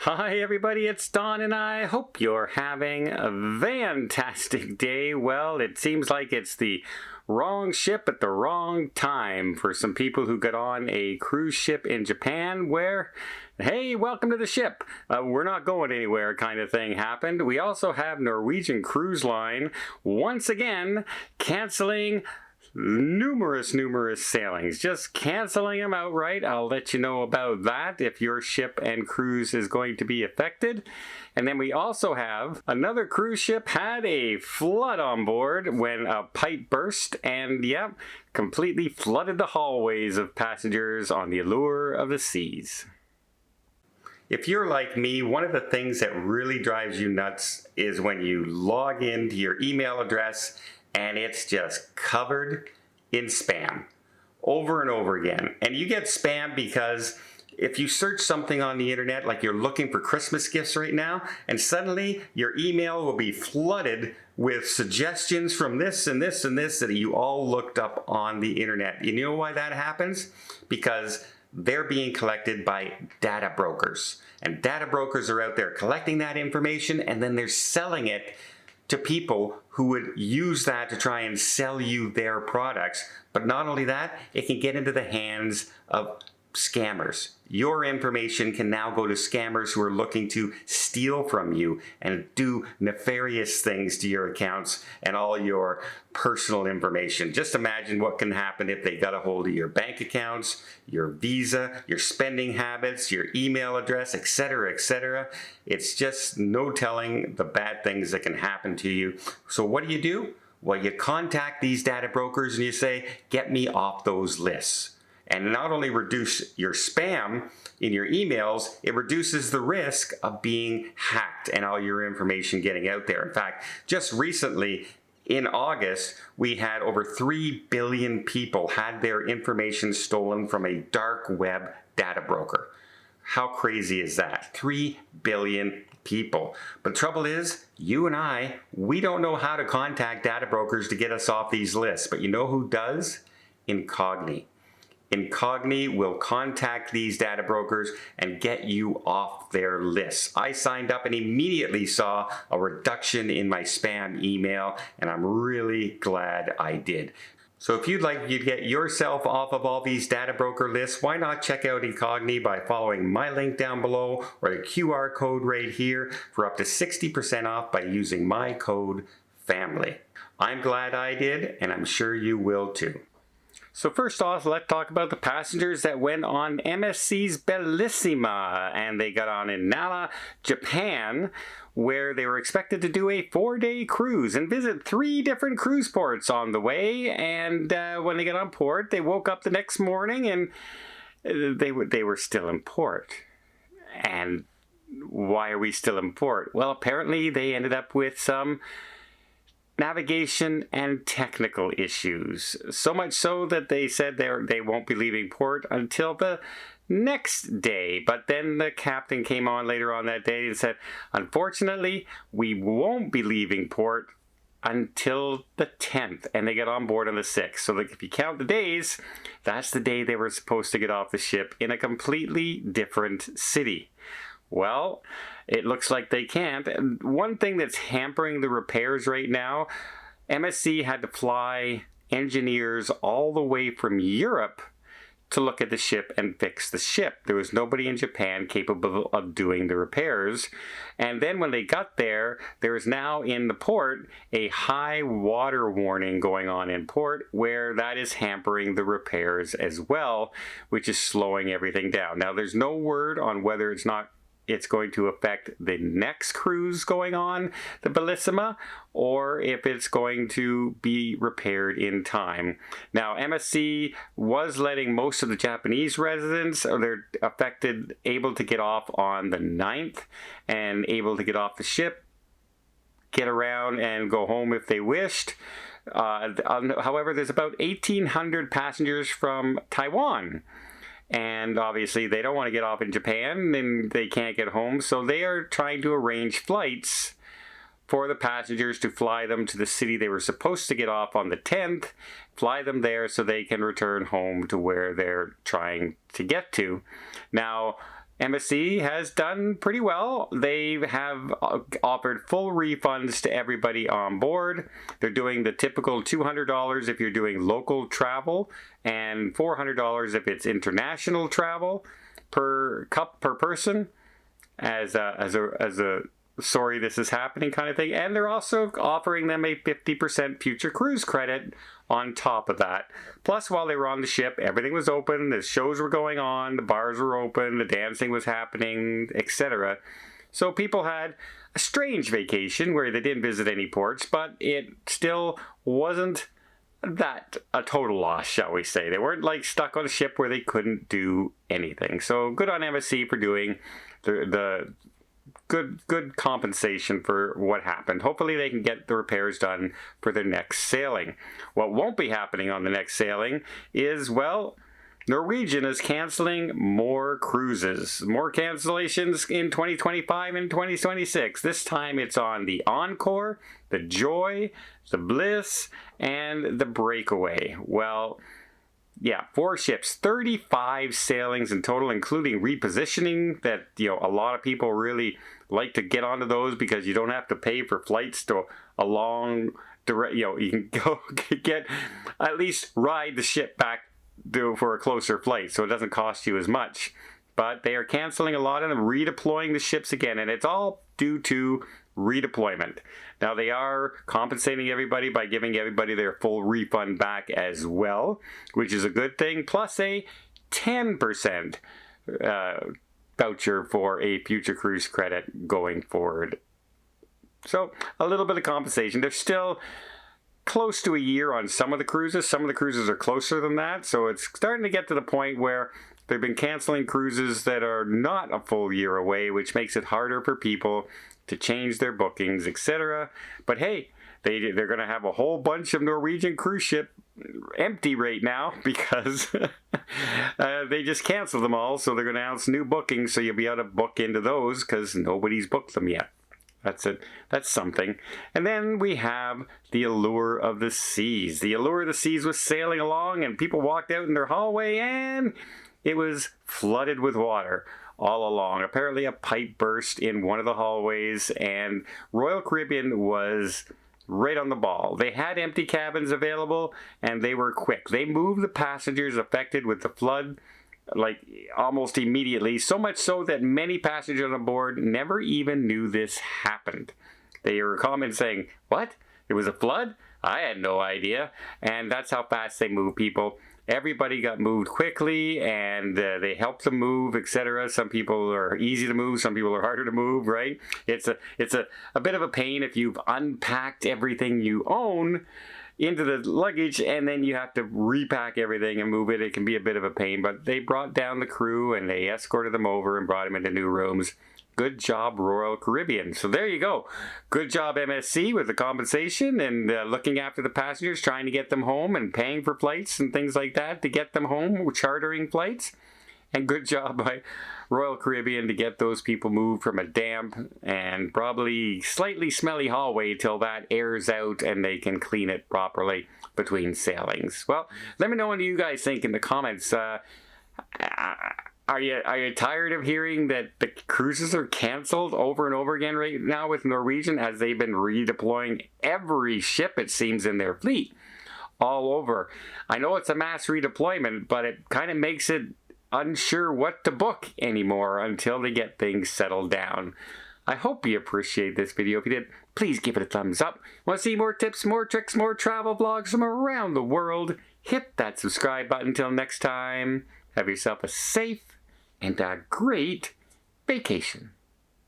Hi everybody, it's Don and I hope you're having a fantastic day. Well, it seems like it's the wrong ship at the wrong time for some people who got on a cruise ship in Japan where, hey, welcome to the ship. We're not going anywhere kind of thing happened. We also have Norwegian Cruise Line once again canceling numerous sailings, just canceling them outright. I'll let you know about that if your ship and cruise is going to be affected. And then we also have another cruise ship had a flood on board when a pipe burst and completely flooded the hallways of passengers on the Allure of the Seas. If you're like me, one of the things that really drives you nuts is when you log into your email address and it's just covered in spam over and over again. And you get spam because if you search something on the internet, like you're looking for Christmas gifts right now, and suddenly your email will be flooded with suggestions from this and this and this that you all looked up on the internet. You know why that happens? Because they're being collected by data brokers. And data brokers are out there collecting that information and then they're selling it to people who would use that to try and sell you their products. But not only that, it can get into the hands of scammers. Your information can now go to scammers who are looking to steal from you and do nefarious things to your accounts and all your personal information. Just imagine what can happen if they got a hold of your bank accounts, your Visa, your spending habits, your email address, etc., etc. It's just no telling the bad things that can happen to you. So what do? Well, you contact these data brokers and you say, get me off those lists. And not only reduce your spam in your emails, it reduces the risk of being hacked and all your information getting out there. In fact, just recently in August, we had over 3 billion people had their information stolen from a dark web data broker. How crazy is that? 3 billion people. But the trouble is, you and I, we don't know how to contact data brokers to get us off these lists. But you know who does? Incogni. Incogni will contact these data brokers and get you off their lists. I signed up and immediately saw a reduction in my spam email, and I'm really glad I did. So if you'd like to get yourself off of all these data broker lists, why not check out Incogni by following my link down below or the QR code right here for up to 60% off by using my code FAMILY. I'm glad I did, and I'm sure you will too. So first off, let's talk about the passengers that went on MSC's Bellissima, and they got on in Nara, Japan, where they were expected to do a 4-day cruise and visit 3 different cruise ports on the way. And when they got on port, they woke up the next morning and they were still in port. And why are we still in port? Well, apparently they ended up with some navigation and technical issues. So much so that they said they won't be leaving port until the next day. But then the captain came on later on that day and said, unfortunately, we won't be leaving port until the 10th. And they got on board on the 6th. So if you count the days, that's the day they were supposed to get off the ship in a completely different city. Well, it looks like they can't. And one thing that's hampering the repairs right now, MSC had to fly engineers all the way from Europe to look at the ship and fix the ship. There was nobody in Japan capable of doing the repairs. And then when they got there, there is now in the port a high water warning going on in port where that is hampering the repairs as well, which is slowing everything down. Now, there's no word on whether it's going to affect the next cruise going on, the Bellissima, or if it's going to be repaired in time. Now, MSC was letting most of the Japanese residents, or they're affected, able to get off on the 9th and able to get off the ship, get around and go home if they wished. However, there's about 1,800 passengers from Taiwan. And obviously they don't want to get off in Japan and they can't get home, so they are trying to arrange flights for the passengers to fly them to the city they were supposed to get off on the 10th, fly them there so they can return home to where they're trying to get to. Now, MSC has done pretty well. They have offered full refunds to everybody on board. They're doing the typical $200 if you're doing local travel and $400 if it's international travel per person as a sorry this is happening kind of thing. And they're also offering them a 50% future cruise credit on top of that. Plus, while they were on the ship, everything was open, the shows were going on, the bars were open, the dancing was happening, etc. So people had a strange vacation where they didn't visit any ports, but it still wasn't that a total loss, shall we say. They weren't like stuck on a ship where they couldn't do anything. So good on MSC for doing the good compensation for what happened. Hopefully they can get the repairs done for their next sailing. What won't be happening on the next sailing is, well, Norwegian is canceling more cruises. More cancellations in 2025 and 2026. This time it's on the Encore, the Joy, the Bliss, and the Breakaway. Well, yeah, 4 ships, 35 sailings in total, including repositioning that, a lot of people really like to get onto those because you don't have to pay for flights to a long direct, you can go get, at least ride the ship back for a closer flight, so it doesn't cost you as much. But they are canceling a lot of them, redeploying the ships again, and it's all due to redeployment. Now they are compensating everybody by giving everybody their full refund back as well, which is a good thing, plus a 10% voucher for a future cruise credit going forward. So a little bit of compensation. They're still close to a year on some of the cruises. Some of the cruises are closer than that, so it's starting to get to the point where they've been canceling cruises that are not a full year away, which makes it harder for people to change their bookings, etc. But hey, they're going to have a whole bunch of Norwegian cruise ship empty right now because they just canceled them all. So they're going to announce new bookings, so you'll be able to book into those because nobody's booked them yet. That's it. That's something. And then we have the Allure of the Seas. The Allure of the Seas was sailing along, and people walked out in their hallway, and it was flooded with water all along. Apparently a pipe burst in one of the hallways, and Royal Caribbean was right on the ball. They had empty cabins available, and they were quick. They moved the passengers affected with the flood like almost immediately, so much so that many passengers on board never even knew this happened. They were commenting saying, "What? It was a flood? I had no idea." And that's how fast they move people. Everybody got moved quickly, and they helped them move, etc. Some people are easy to move, some people are harder to move, right? It's a bit of a pain if you've unpacked everything you own into the luggage and then you have to repack everything and move it. It can be a bit of a pain, but they brought down the crew and they escorted them over and brought them into new rooms. Good job, Royal Caribbean. So there you go. Good job, MSC, with the compensation and looking after the passengers, trying to get them home and paying for flights and things like that to get them home, chartering flights. And good job by Royal Caribbean to get those people moved from a damp and probably slightly smelly hallway till that airs out and they can clean it properly between sailings. Well, let me know what you guys think in the comments. Are you tired of hearing that the cruises are canceled over and over again right now with Norwegian, as they've been redeploying every ship, it seems, in their fleet all over? I know it's a mass redeployment, but it kind of makes it unsure what to book anymore until they get things settled down. I hope you appreciate this video. If you did, please give it a thumbs up. Want to see more tips, more tricks, more travel vlogs from around the world? Hit that subscribe button. Until next time, have yourself a safe and a great vacation.